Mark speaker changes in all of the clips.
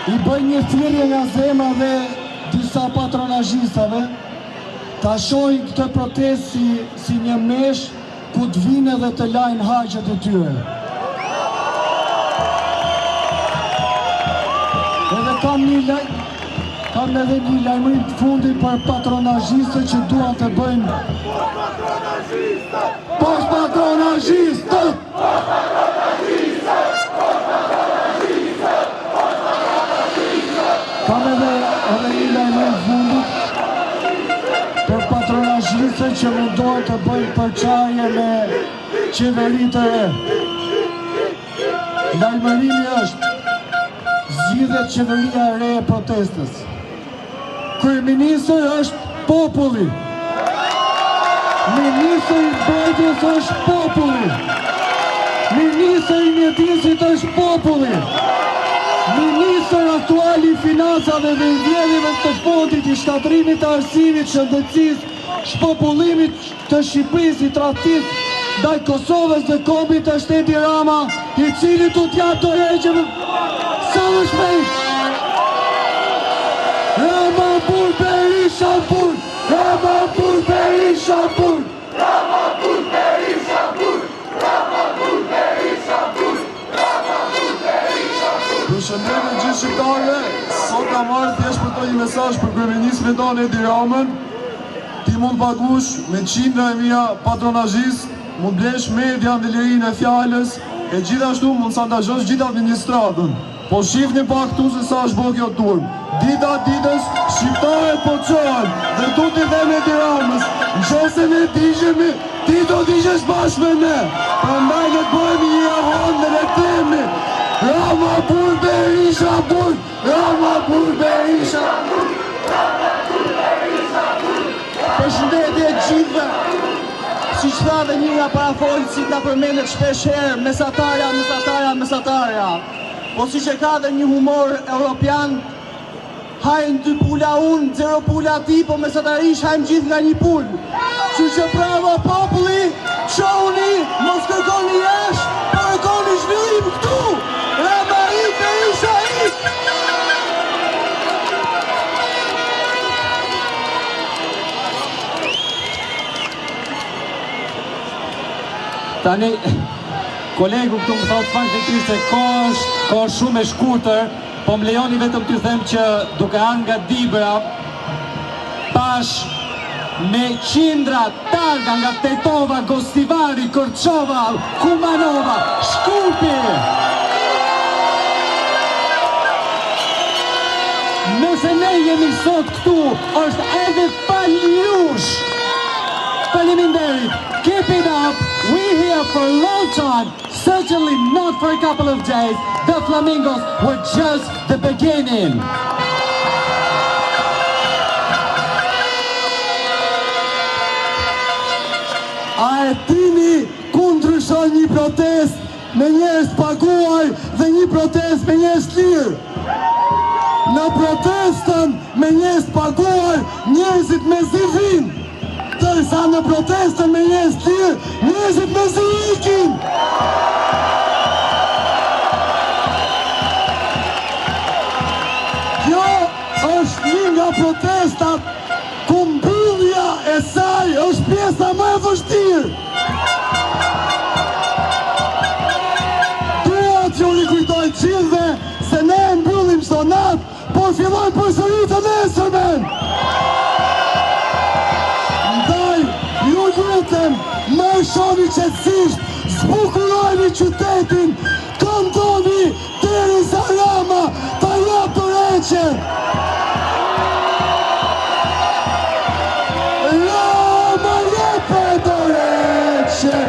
Speaker 1: I bëj një thirrje nga zemra dhe disa patronazhistave ta shohin këtë protestë si një mesh ku të vinë edhe të lajnë haqet e tyre. Edhe kam edhe një lajmërim të fundit për patronazhistët që duan të bëjnë post patronazhistët! Kam edhe një lajmërim të fundit për patronazhistët që mundohen të bëjnë përçarje me qeveritë e re. Lajmërimi është: zgjidhet qeveria e re e protestës. Kryeministër është populli. Ministri i Mbrojtjes është populli. Ministri i Mjedisit është populli. Ministër aktual i Financave dhe i Vjedhjeve të Fondit i Shtatërimit të Arsimit, Shëndetësisë, Shpopullimit të Shqipërisë, i tradhtisë ndaj Kosovës dhe kombit është Edi Rama, i cili do t'ja dorëheqë sa më shpejt. Rama bur Berisha bur, Rama bur Berisha bur, Rama bur Berisha bur, Rama bur Berisha bur, Rama bur Berisha bur.
Speaker 2: Përshëndetje gjithë shqiptarëve, sot kam marrë thjesht për të një mesazh për kryeministrin tonë Edi Ramën. Ti mund pagush me qindra e mira patronazhist, mund blesh media në lirinë e fjalës, e gjithashtu mund santazhosh gjithë administratën. Po shifni pak këtu se sa është bërë kjo turm. Dita ditës, shqiptarët po qohen, dhe tu t'i them Edi Ramës, nëse ne digjemi, ti do digjesh bashkë me ne. Prandaj le të bëhemi një ahon dhe le të themi: Rama bur Berisha bur, Rama bur Berisha bur, Rama bur Berisha bur.
Speaker 1: Përshëndetje gjithëve. Si që tha dhe një nga parafolësit nga përmendet shpesh herë, mesatarja. Po si që ka dhe një humor europian, hajnë 2 pula unë, 0 pula ti, po mesatarish hajnë gjithë nga një pull. Që bravo populli, qoni, mos kërkoni jashtë, po kërkoni zhvillim këtu. Rama i Berisha i! Tani, kolegu këtu më thotë faktikisht se ko është shumë e shkurtër, po më lejoni vetëm t'ju them që duke anë nga Dibra, pash me qindra targa nga Tetova, Gostivari, Korçova, Kumanova, Shkupi. Nëse ne jemi sot këtu, është edhe faljush. Faleminderit. Keep it up. We're here for a long time. Certainly not for a couple of days. The Flamingos were just the beginning. A e dini ku ndryshon një protest me njerëz paguar dhe një protest me njerëz lirë? Në protestën me njerëz paguar, njerëzit me zi vinë. Tërsa në protestën me njerëz lirë, njerëzit me zi ikin. Kjo është një nga protestat ku mbyllja e saj është pjesa më e vështirë. Dua t'ju rikujtoj gjithëve se ne e mbyllim çdo natë, por fillojmë përsëri të nesërmen. Ndaj, ju lutem, më shoni qetësisht, zbukurojni qytetin, këndoni derisa Rama ta jap dorëheqjen. Rama jepe dorëheqjen.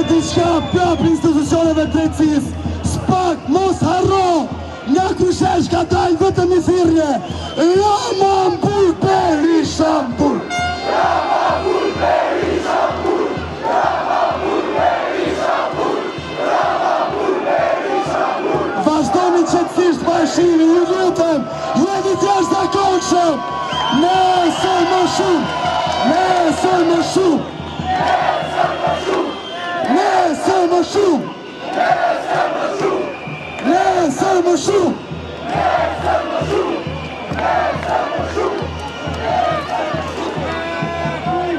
Speaker 1: Diçka prap institucioneve drejtësisë, s'pak mos harro, nga Kryshesh ka dalë vetëm një thirrje: Rama mbur Berisha mbur. stop! Nesër më shumë! Nesër më shumë! Nesër më shumë! Nesër më shumë!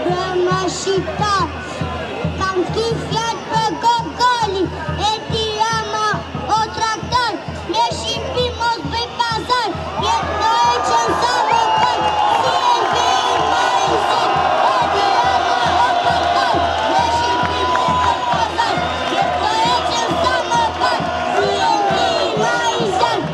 Speaker 3: Brama shqiptar, kam ky fjalë për Gogoli, e Tirana o traktor, me Shqipëri mos bëj pazar, jetoj që në sa më kaj, si e vej ma i zet, e Tirana o traktor, me Shqipëri mos bëj pazar, jetoj që në sa më kaj, si e vej ma i zet.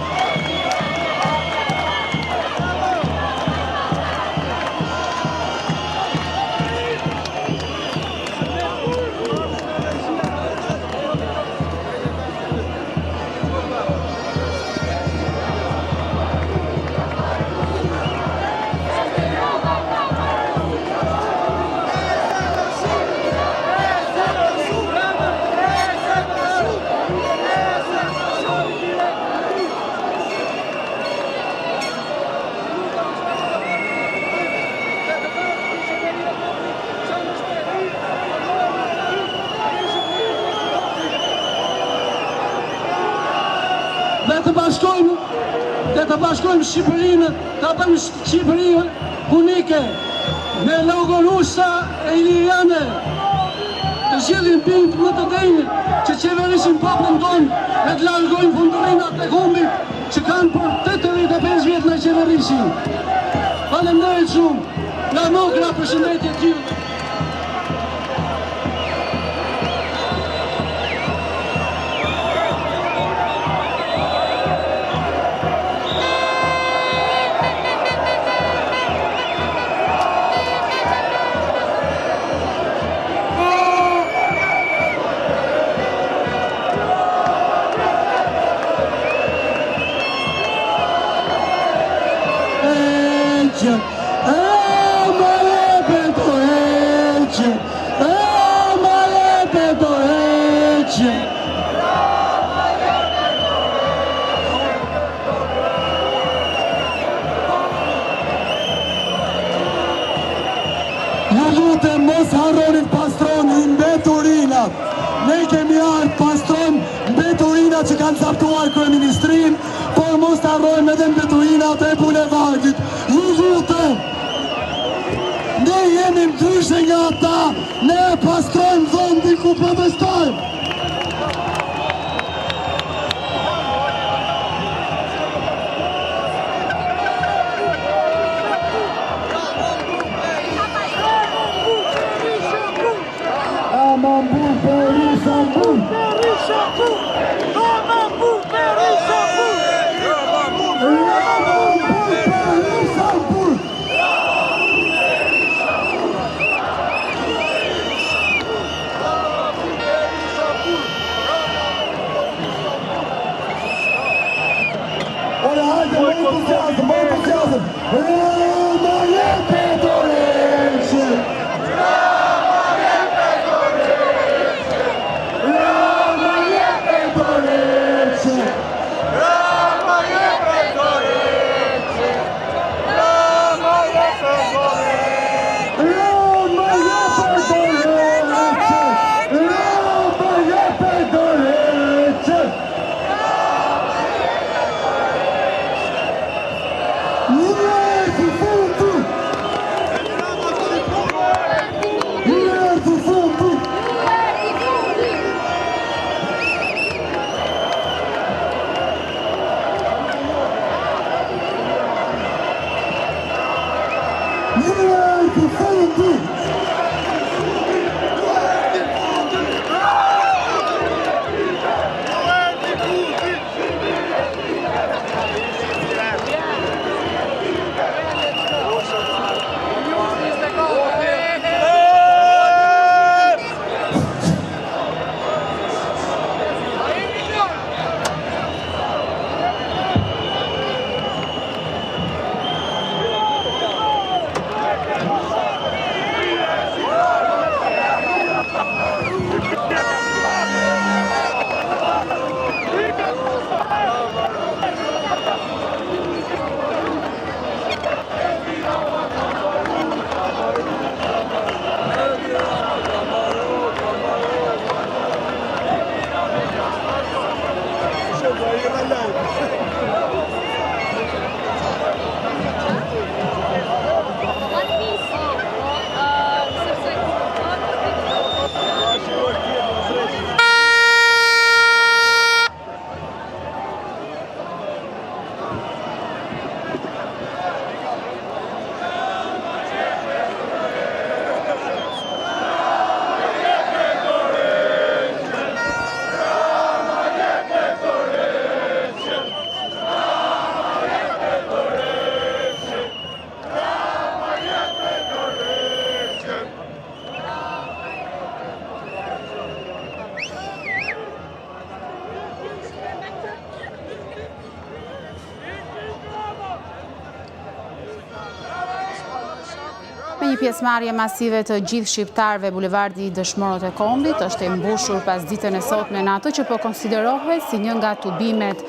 Speaker 1: Dhe të bashkojmë Shqipërinë, të bëjmë Shqipërinë unike, me logo rusa e iliriane, të zgjedhim bimë më të denjë, që qeverisin popullin tonë, me të largojmë fundurinat e humbit, që kanë për 85 vjetë në qeverisin. Faleminderit shumë, nga Mokra përshëndetje t'ju.
Speaker 4: Ju lutem mos harronit pastron i mbeturinat. Ne kemi ardhur pastron mbeturinat që kanë zaptuar kryeministrin, por mos të harrojmë edhe mbeturinat e bulevardit. Ju lutem. Ne jemi ndryshe nga ata, ne pastrojmë vendin ku protestojmë.
Speaker 5: Me një pjesëmarrje masive të gjithë shqiptarëve, bulevardi i Dëshmorët e Kombit është e mbushur pas ditën e sotme në atë që po konsiderohet si një nga tubimet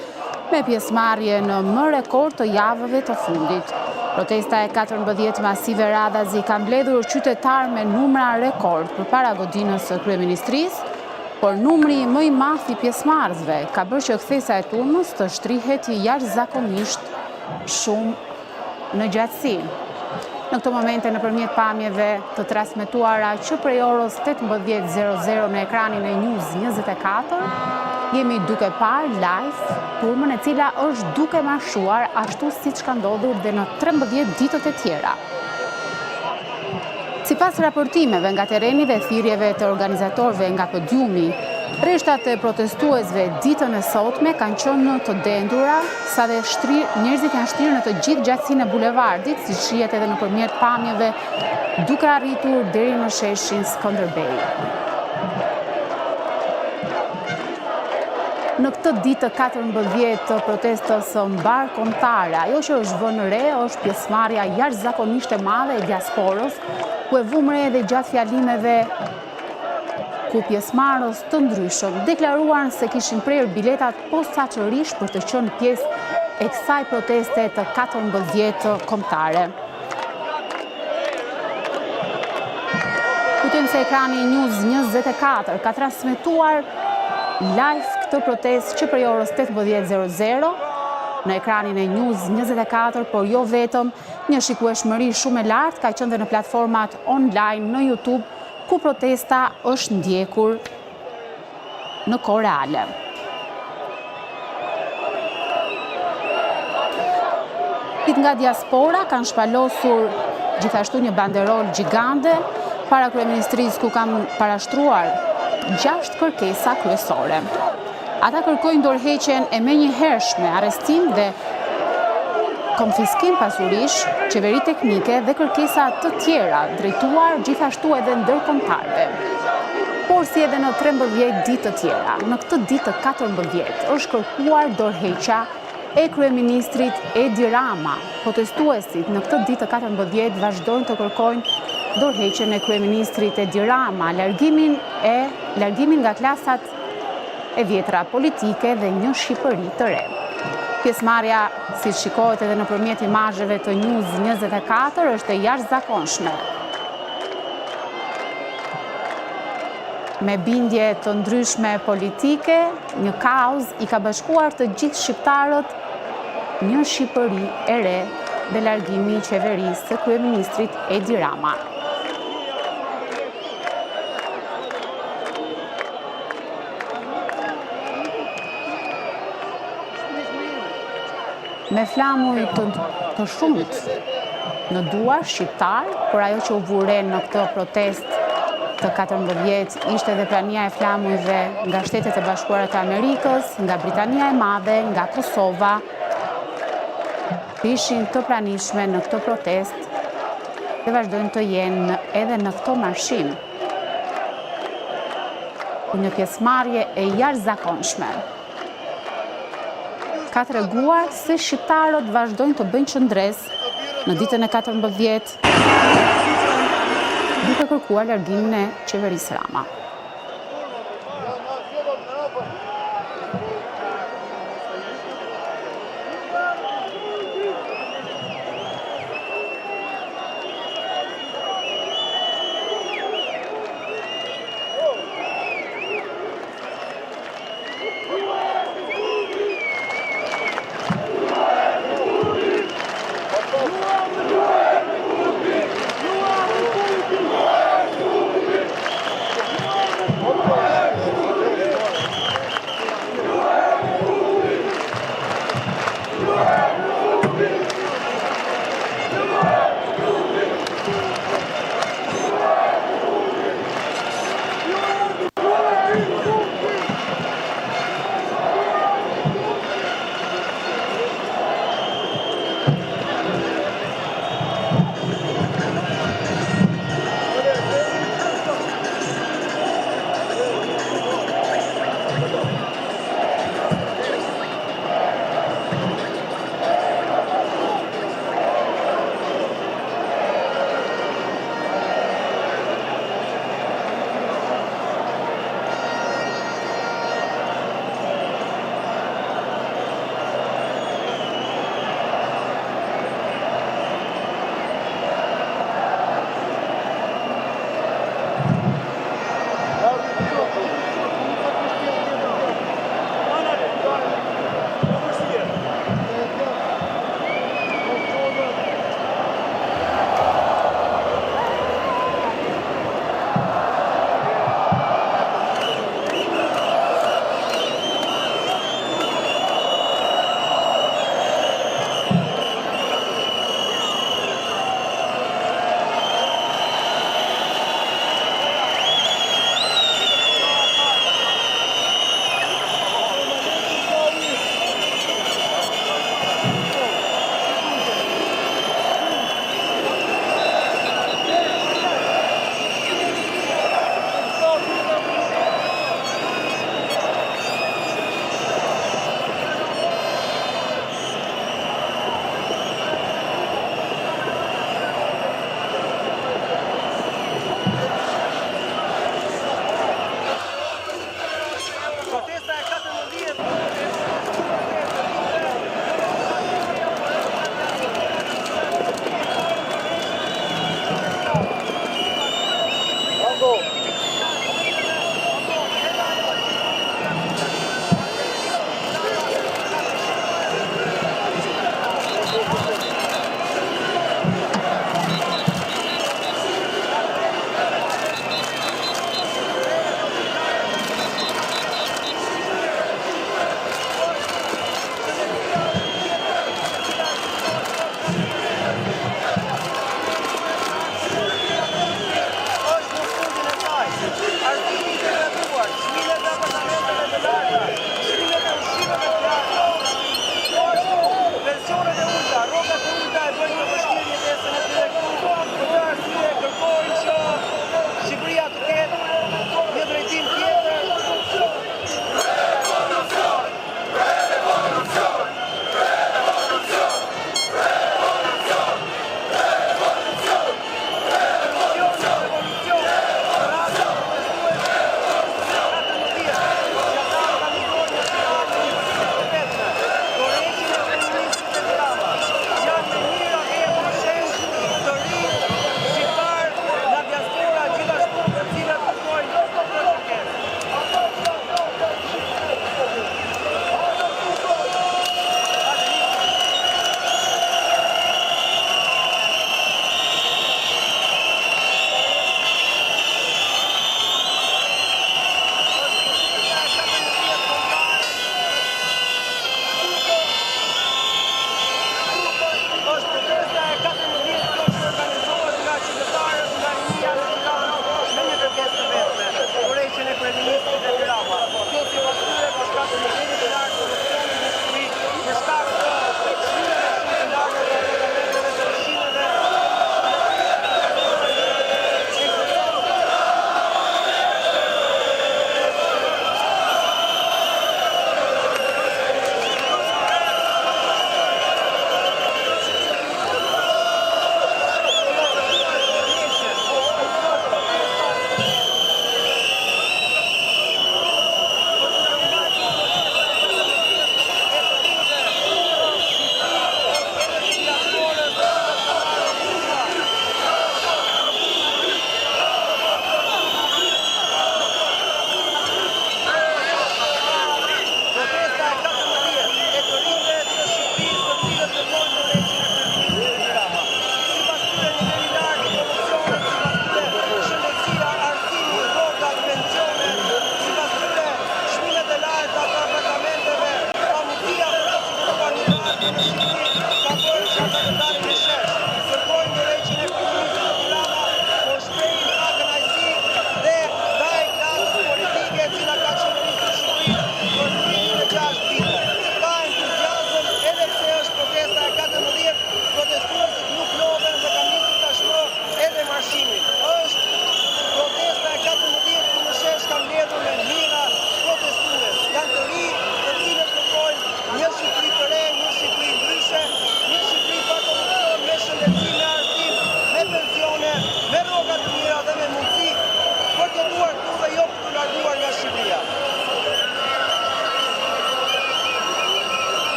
Speaker 5: me pjesëmarrje në më rekord të javëve të fundit. Protesta e 14 masive radhazi ka mbledhur qytetar me numra rekord përpara godinës së kryeministrisë, por numri më i madh i pjesëmarrësve ka bërë që kthesa e turmës të shtrihet jashtëzakonisht shumë në gjatësi. Në këto momente nëpërmjet pamjeve të transmetuara që prej orës 18:00 në ekranin e News 24, jemi duke parë live turmën e cila është duke marshuar ashtu siç ka ndodhur dhe në 13 ditët e tjera. Sipas raportimeve nga terreni dhe thirrjeve të organizatorëve nga podiumi, rreshtat e protestuesve ditën e sotme kanë qenë të dendura, sa dhe njerëzit janë shtrirë në të gjithë gjatësinë e bulevardit, si shihet edhe nëpërmjet pamjeve, duke arritur deri në sheshin Skënderbej. Në këtë ditë të 14 të protestës së mbar kombëtare, ajo që është vënë re është pjesëmarrja jashtëzakonisht e madhe e diasporës, ku e vumre edhe gjatë fjalimeve ku pjesëmarrës të ndryshëm deklaruan se kishin prerë biletat posaçërisht për të qenë pjesë e kësaj proteste të 14 kombëtare. Kujtojmë se ekrani News 24 ka transmetuar live këtë protestë që prej orës 18:00 në ekranin e News 24, por jo vetëm, një shikueshmëri shumë e lartë ka qenë në platformat online në YouTube, ku protesta është ndjekur në kohë reale. Nga diaspora kanë shpalosur gjithashtu një banderol gjigande para kryeministrisë, ku kanë parashtruar 6 kërkesa kryesore. Ata kërkojnë dorëheqjen e menjëhershme, arrestim dhe konfiskim pasurish, qeveri teknike dhe kërkesa të tjera, drejtuar gjithashtu edhe ndërkombëtarëve. Por si edhe në 13 ditë të tjera, në këtë ditë të 14 është kërkuar dorëheqja e kryeministrit Edi Rama. Protestuesit në këtë ditë të 14 vazhdojnë të kërkojnë dorëheqjen e kryeministrit Edi Rama, largimin nga klasat e vjetra politike dhe një Shqipëri të re. Pjesëmarrja, si shikohet edhe nëpërmjet imazheve të News 24, është e jashtëzakonshme. Me bindje të ndryshme politike, një kauzë i ka bashkuar të gjithë shqiptarët, një Shqipëri e re dhe largimi i qeverisë së kryeministrit Edi Rama. Me flamuj të shumët në duar shqiptar, por ajo që u vuren në këtë protest të 14 ishte dhe prania e flamujve nga Shtetet e Bashkuara të Amerikës, nga Britania e Madhe, nga Kosova, ishin të pranishme në këtë protest dhe vazhdojnë të jenë edhe në këtë marshim. Një pjesëmarrje e jashtëzakonshme. Ka treguar se shqiptarët vazhdojnë të bëjnë qëndres në ditën e 14 duke kërkuar largimin e qeverisë Rama.